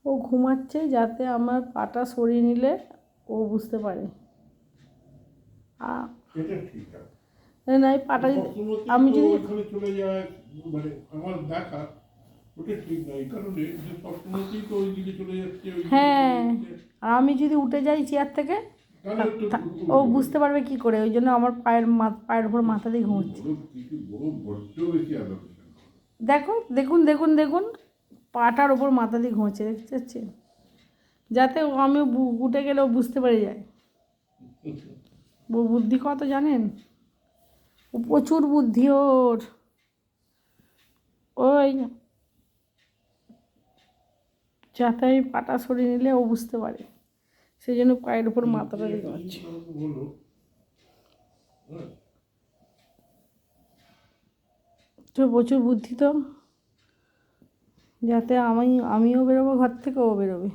ও ঘুমাচ্ছে যাতে আমার পাটা সরিয়ে নিলে ও বুঝতে পারে। না এই পাটা আমি যদি চলে যায়, মানে আমার দেখা ওটা ঠিক না, এই কারণে যে সবসময়তেই তো ওই দিকে চলে যাচ্ছে। হ্যাঁ, আর আমি যদি উঠে যাই চেয়ার থেকে ও বুঝতে পারবে কি করে, ওই জন্য আমার পায়ের উপর মাথা দিয়ে ঘুমোচ্ছে। দেখো দেখুন দেখুন দেখুন পাটার ওপর মাথা দিয়ে ঘুমোচ্ছে, দেখতে পাচ্ছেন, যাতে আমি উঠে গেলে ও বুঝতে পেরে যায়। বুদ্ধি কত জানেন, ও প্রচুর বুদ্ধি ওর। ওই যাতে আমি পাটা সরিয়ে নিলে ও বুঝতে পারে, সেই জন্য পায়ের উপর মাথাটা দিয়ে ঘুমাচ্ছে। তো প্রচুর বুদ্ধি তো, যাতে আমিও বেরোবো ঘর থেকে, ও বেরোবে।